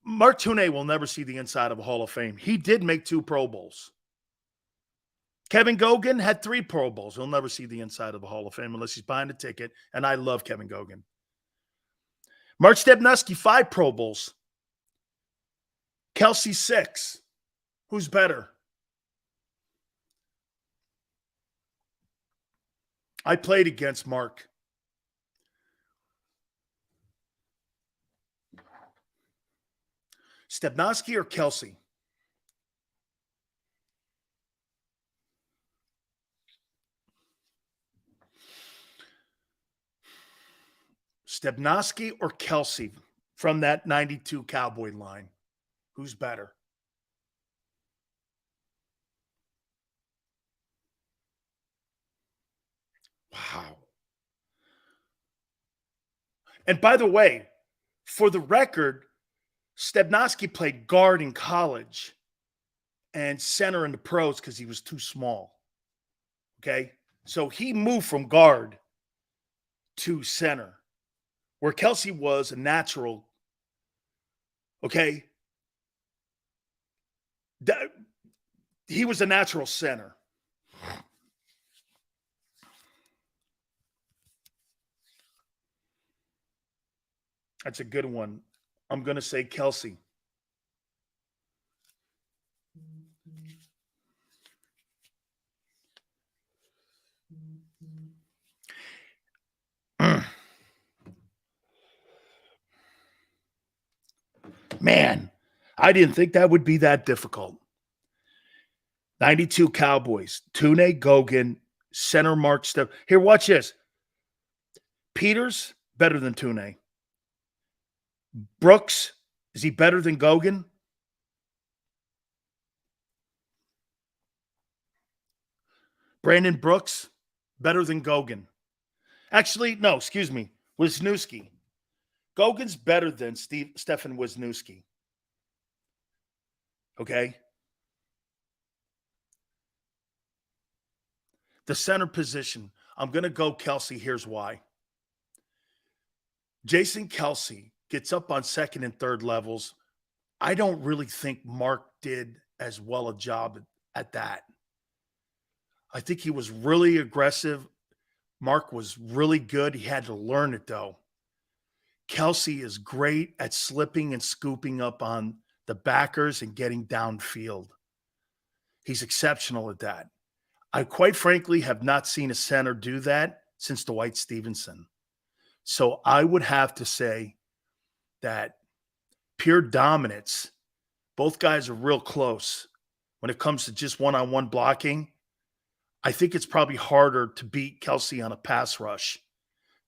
Mark Tunay will never see the inside of a Hall of Fame. He did make 2 Pro Bowls. Kevin Gogan had 3 Pro Bowls. He'll never see the inside of a Hall of Fame unless he's buying a ticket, and I love Kevin Gogan. Mark Stepnoski, 5 Pro Bowls. Kelsey, 6. Who's better? I played against Mark. Stepnoski or Kelsey? Stepnoski or Kelsey from that 92 Cowboy line? Who's better? Wow. And by the way, for the record, Stepnoski played guard in college and center in the pros because he was too small. Okay? So he moved from guard to center, where Kelsey was a natural. Okay? He was a natural center. That's a good one. I'm going to say Kelsey. Man, I didn't think that would be that difficult. 92 Cowboys. Tunay, Gogan, center Mark Step. Here, watch this. Peters, better than Tunay. Brooks, is he better than Gogan? Brandon Brooks, better than Gogan. Actually, no, excuse me. Wisniewski. Gogan's better than Stefan Wisniewski. Okay? The center position, I'm going to go Kelsey. Here's why. Jason Kelsey gets up on second and third levels. I don't really think Mark did as well a job at that. I think he was really aggressive. Mark was really good. He had to learn it, though. Kelsey is great at slipping and scooping up on the backers and getting downfield. He's exceptional at that. I quite frankly have not seen a center do that since Dwight Stevenson. So I would have to say that pure dominance, both guys are real close. When it comes to just one-on-one blocking, I think it's probably harder to beat Kelsey on a pass rush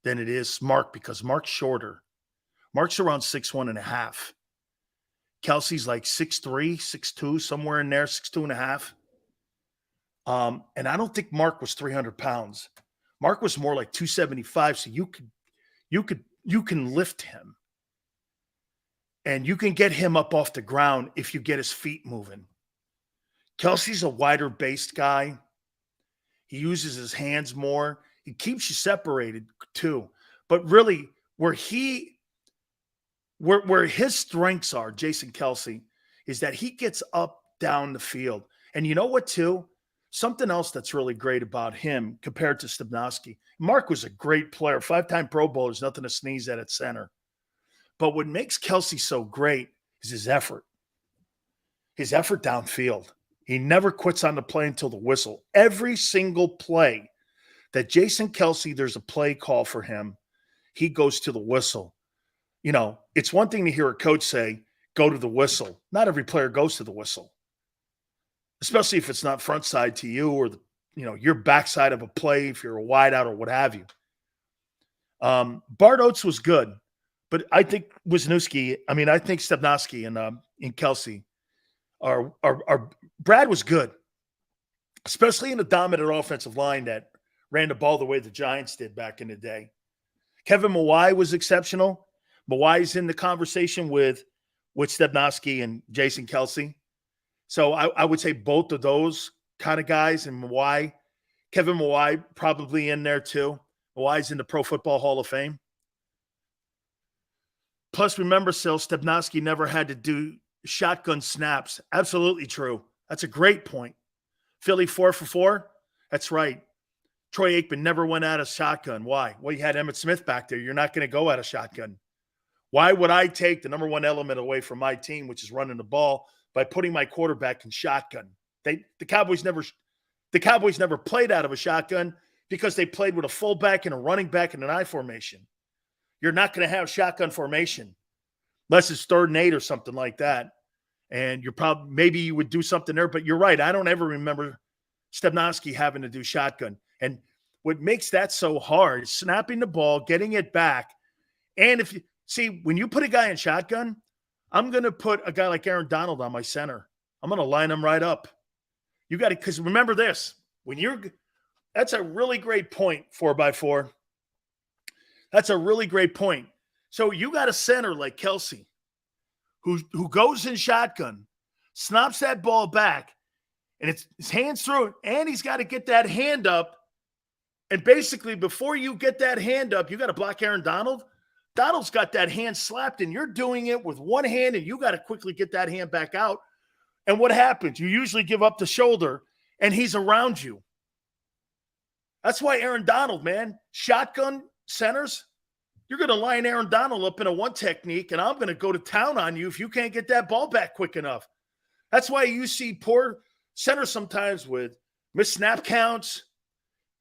than it is Mark because Mark's shorter. Mark's around 6'1.5". Kelsey's like 6'3", 6'2", somewhere in there, 6'2.5". And I don't think Mark was 300 pounds. Mark was more like 275. So you can lift him. And you can get him up off the ground if you get his feet moving. Kelsey's a wider based guy. He uses his hands more. He keeps you separated too. But really, where his strengths are, Jason Kelsey, is that he gets up down the field. And you know what, too? Something else that's really great about him compared to Stepnoski. Mark was a great player, 5-time Pro Bowler. There's nothing to sneeze at center. But what makes Kelsey so great is his effort. His effort downfield. He never quits on the play until the whistle. Every single play that Jason Kelsey, there's a play call for him, he goes to the whistle. You know, it's one thing to hear a coach say, go to the whistle. Not every player goes to the whistle, especially if it's not front side to you or, your backside of a play if you're a wide out or what have you. Bart Oates was good, but I think I think Stepnoski and Kelsey are Brad was good, especially in a dominant offensive line that ran the ball the way the Giants did back in the day. Kevin Mawai was exceptional. Mawai's in the conversation with Stepnoski and Jason Kelsey. So I would say both of those kind of guys, and Kevin Mawai probably in there too. Mawai's in the Pro Football Hall of Fame. Plus, remember, Stepnoski never had to do shotgun snaps. Absolutely true. That's a great point. Philly 4 for 4. That's right. Troy Aikman never went out of shotgun. Why? Well, you had Emmitt Smith back there. You're not going to go out of shotgun. Why would I take the number one element away from my team, which is running the ball, by putting my quarterback in shotgun? The Cowboys never played out of a shotgun because they played with a fullback and a running back in an I formation. You're not going to have shotgun formation unless it's 3rd and 8 or something like that. And maybe you would do something there, but you're right. I don't ever remember Stepnoski having to do shotgun. And what makes that so hard is snapping the ball, getting it back. And when you put a guy in shotgun, I'm going to put a guy like Aaron Donald on my center. I'm going to line him right up. You got to, because remember this, that's a really great point, 4x4. That's a really great point. So you got a center like Kelsey who goes in shotgun, snaps that ball back, and it's his hands through it, and he's got to get that hand up. And basically, before you get that hand up, you got to block Aaron Donald. Donald's got that hand slapped, and you're doing it with one hand, and you got to quickly get that hand back out. And what happens? You usually give up the shoulder, and he's around you. That's why Aaron Donald, man, shotgun centers, you're going to line Aaron Donald up in a one technique, and I'm going to go to town on you if you can't get that ball back quick enough. That's why you see poor centers sometimes with missed snap counts,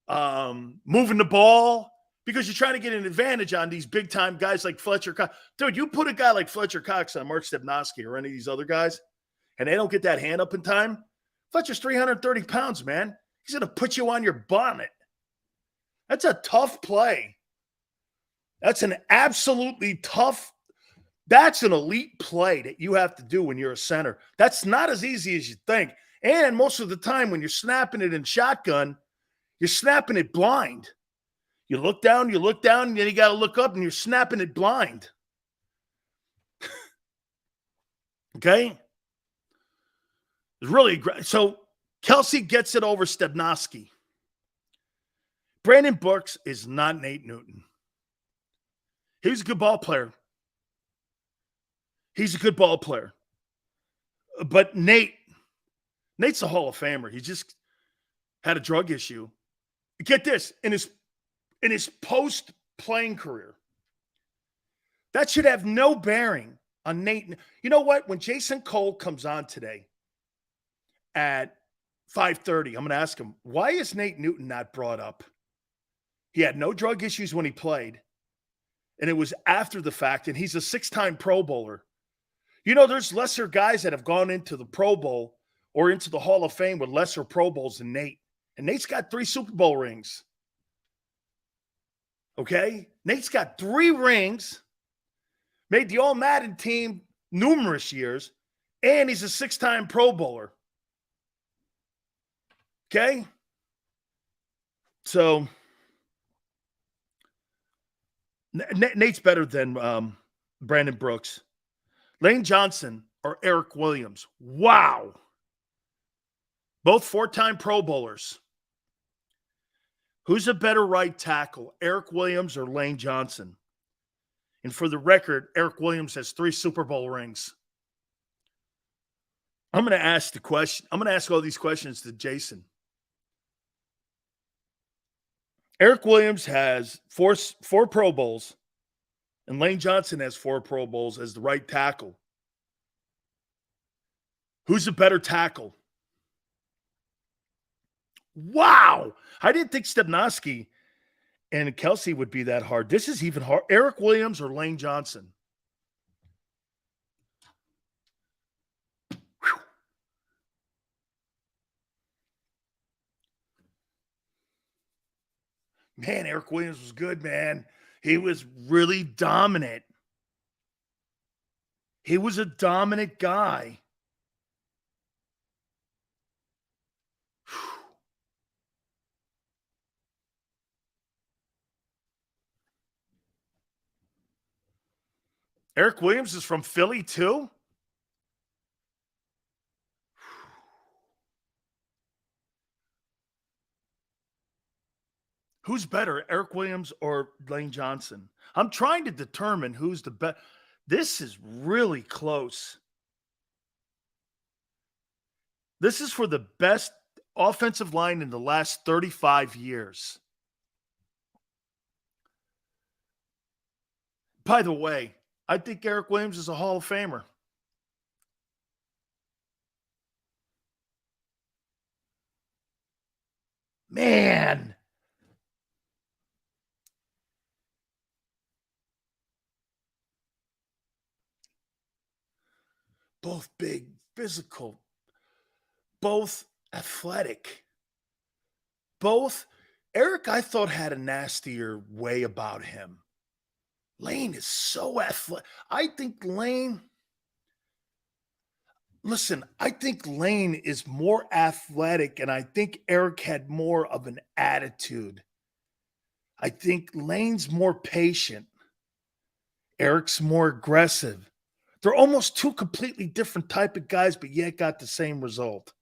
moving the ball, because you're trying to get an advantage on these big-time guys like Fletcher Cox. Dude, you put a guy like Fletcher Cox on Mark Stepnoski or any of these other guys, and they don't get that hand up in time, Fletcher's 330 pounds, man. He's going to put you on your bonnet. That's a tough play. That's an absolutely tough – that's an elite play that you have to do when you're a center. That's not as easy as you think. And most of the time when you're snapping it in shotgun, you're snapping it blind. You look down, and then you got to look up, and you're snapping it blind. Okay? It's really great. So Kelsey gets it over Stepnoski. Brandon Brooks is not Nate Newton. He's a good ball player. But Nate's a Hall of Famer. He just had a drug issue. Get this, in his post-playing career, that should have no bearing on Nate. You know what? When Jason Cole comes on today at 5:30, I'm going to ask him, why is Nate Newton not brought up? He had no drug issues when he played, and it was after the fact, and he's a 6-time Pro Bowler. You know, there's lesser guys that have gone into the Pro Bowl or into the Hall of Fame with lesser Pro Bowls than Nate. And Nate's got 3 Super Bowl rings. Okay? Nate's got 3 rings, made the All-Madden team numerous years, and he's a 6-time Pro Bowler. Okay? So Nate's better than Brandon Brooks. Lane Johnson or Eric Williams. Wow. Both 4-time Pro Bowlers. Who's a better right tackle, Eric Williams or Lane Johnson? And for the record, Eric Williams has 3 Super Bowl rings. I'm going to ask the question. I'm going to ask all these questions to Jason. Eric Williams has four Pro Bowls, and Lane Johnson has 4 Pro Bowls as the right tackle. Who's a better tackle? Wow. I didn't think Stepnoski and Kelsey would be that hard. This is even hard. Eric Williams or Lane Johnson? Whew. Man, Eric Williams was good, man. He was really dominant. He was a dominant guy. Eric Williams is from Philly, too? Who's better, Eric Williams or Lane Johnson? I'm trying to determine who's the best. This is really close. This is for the best offensive line in the last 35 years. By the way, I think Eric Williams is a Hall of Famer. Man. Both big, physical, both athletic, both. Eric, I thought, had a nastier way about him. Lane is so athletic. I think Lane is more athletic, and I think Eric had more of an attitude. I think Lane's more patient. Eric's more aggressive. They're almost 2 completely different type of guys, but yet got the same result.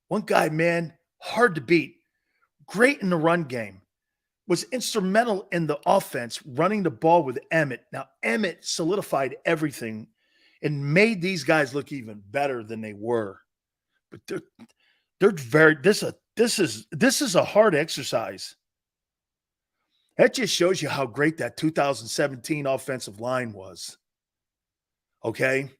One guy, man, hard to beat. Great in the run game. Was instrumental in the offense, running the ball with Emmett. Now, Emmett solidified everything and made these guys look even better than they were. But they're very this is a hard exercise. That just shows you how great that 2017 offensive line was. Okay?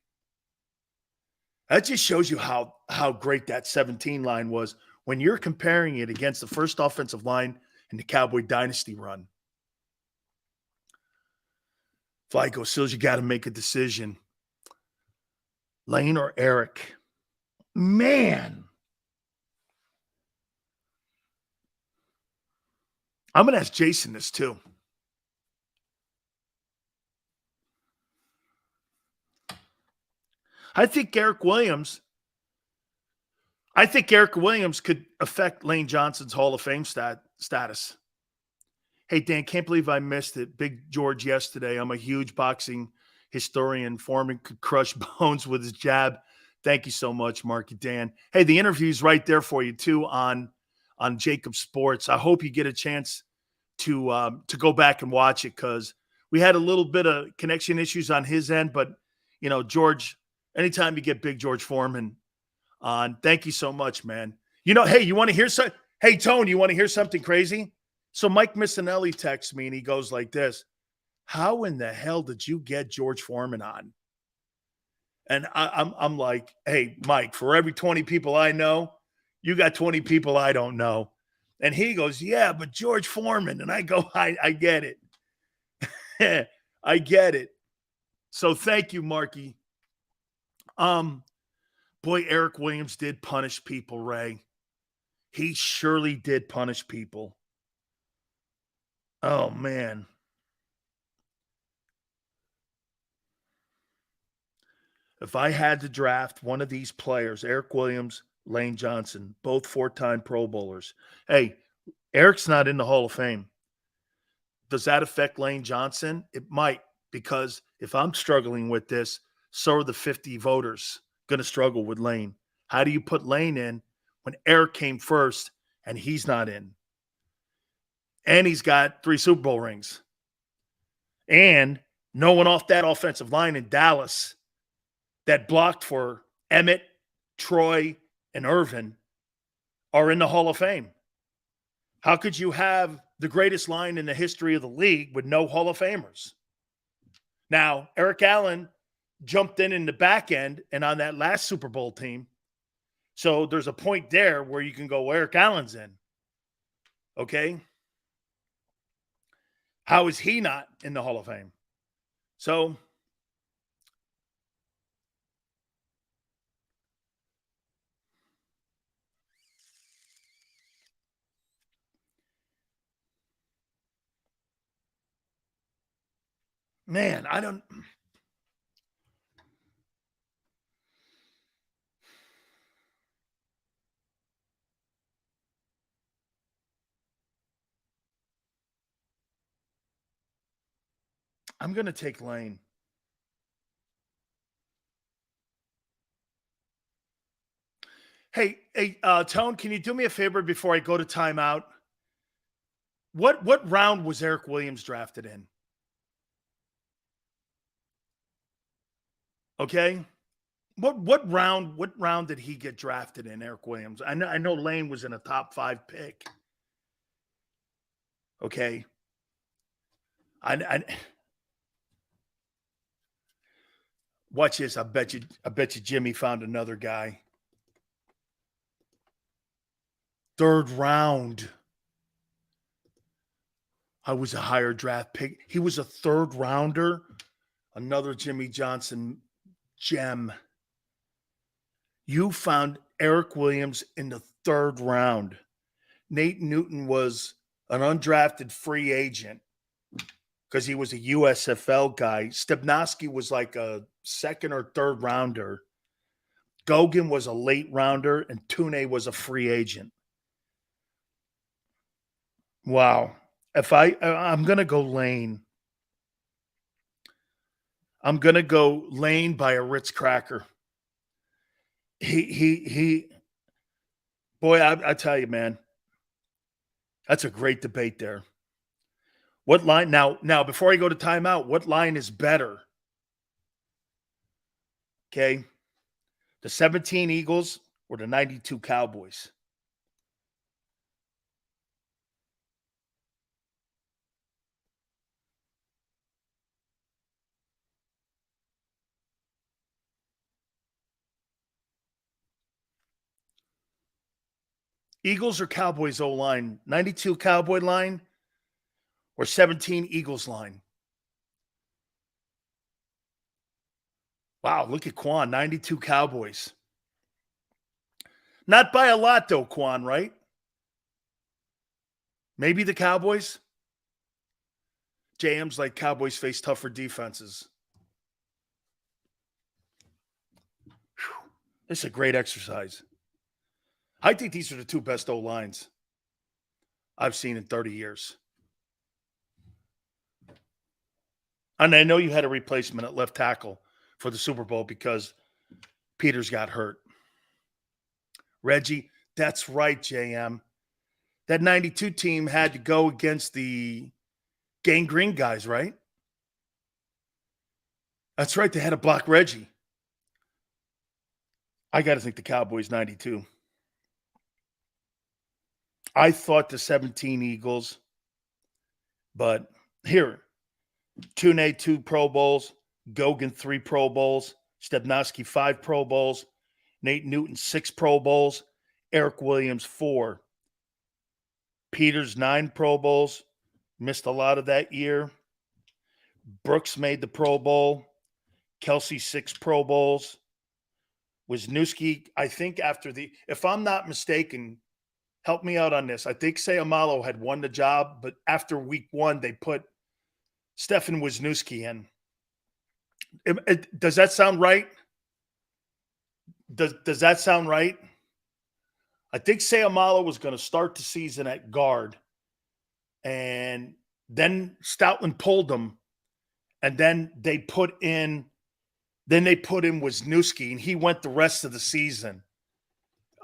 That just shows you how great that 17 line was when you're comparing it against the first offensive line in the Cowboy Dynasty run. Flacco says you got to make a decision. Lane or Eric? Man. I'm going to ask Jason this too. I think Eric Williams could affect Lane Johnson's Hall of Fame status. Hey, Dan, can't believe I missed it. Big George yesterday. I'm a huge boxing historian. Foreman could crush bones with his jab. Thank you so much, Marky Dan. Hey, the interview's right there for you, too, on JAKIB Sports. I hope you get a chance to go back and watch it because we had a little bit of connection issues on his end. But, you know, George, anytime you get Big George Foreman on, thank you so much, man. You know, hey, you want to hear something? Hey, Tone, you want to hear something crazy? So Mike Missinelli texts me and he goes like this: how in the hell did you get George Foreman on? And I'm like, hey, Mike, for every 20 people I know, you got 20 people I don't know. And he goes, yeah, but George Foreman. And I go, I get it. I get it. So thank you, Marky. Boy, Eric Williams did punish people, Ray. He surely did punish people. Oh, man. If I had to draft one of these players, Eric Williams, Lane Johnson, both 4-time Pro Bowlers. Hey, Eric's not in the Hall of Fame. Does that affect Lane Johnson? It might, because if I'm struggling with this, so are the 50 voters going to struggle with Lane. How do you put Lane in when Eric came first and he's not in? And he's got 3 Super Bowl rings. And no one off that offensive line in Dallas that blocked for Emmett, Troy, and Irvin are in the Hall of Fame. How could you have the greatest line in the history of the league with no Hall of Famers? Now, Eric Allen jumped in the back end and on that last Super Bowl team. So there's a point there where you can go, Eric Allen's in. Okay? How is he not in the Hall of Fame? So, man, I'm going to take Lane. Hey, Tone, can you do me a favor before I go to timeout? What round was Eric Williams drafted in? Okay. What round did he get drafted in, Eric Williams? I know Lane was in a top 5 pick. Okay. I watch this. I bet you Jimmy found another guy. 3rd round. I was a higher draft pick. He was a 3rd rounder. Another Jimmy Johnson gem. You found Eric Williams in the 3rd round. Nate Newton was an undrafted free agent because he was a USFL guy. Stebnoski was like a 2nd or 3rd rounder. Gogan was a late rounder, and Tune was a free agent. Wow. I'm going to go Lane. I'm going to go Lane by a Ritz cracker. Boy, I tell you, man, that's a great debate there. What line now, before I go to timeout, what line is better? Okay. The 17 Eagles or the 92 Cowboys? Eagles or Cowboys O-line? 92 Cowboy line or 17 Eagles line? Wow, look at Quan, 92 Cowboys. Not by a lot, though, Quan, right? Maybe the Cowboys? JM's like Cowboys face tougher defenses. Whew. This is a great exercise. I think these are the 2 best O-lines I've seen in 30 years. And I know you had a replacement at left tackle for the Super Bowl because Peters got hurt. Reggie, that's right, JM. That 92 team had to go against the Gang Green guys, right? That's right. They had to block Reggie. I got to think the Cowboys 92. I thought the 17 Eagles, but here, Tune 2 Pro Bowls, Gogan 3 Pro Bowls, Stebnoski 5 Pro Bowls, Nate Newton 6 Pro Bowls, Eric Williams 4. Peters 9 Pro Bowls, missed a lot of that year. Brooks made the Pro Bowl. Kelsey 6 Pro Bowls. Wisniewski, I think after if I'm not mistaken, help me out on this. I think Sayamalo had won the job, but after week 1, they put Stefan Wisniewski in. Does that sound right? Does that sound right? I think Seumalo was going to start the season at guard, and then Stoutland pulled him, and then they put in Wisniewski, and he went the rest of the season.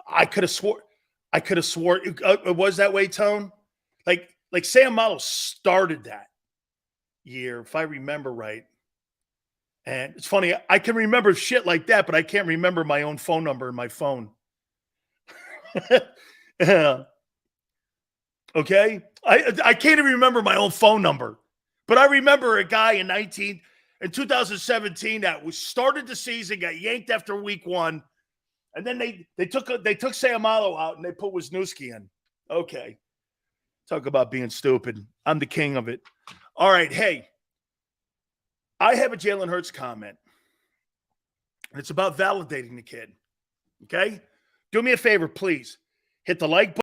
I could have swore it was that way, Tone. Like Seumalo started that year, if I remember right. And it's funny, I can remember shit like that, but I can't remember my own phone number in my phone. Yeah. Okay? I can't even remember my own phone number. But I remember a guy in 2017 that was started the season, got yanked after week 1, and then they took Seumalo out and they put Wisniewski in. Okay. Talk about being stupid. I'm the king of it. All right, hey. I have a Jalen Hurts comment. It's about validating the kid. Okay? Do me a favor, please. Hit the like button.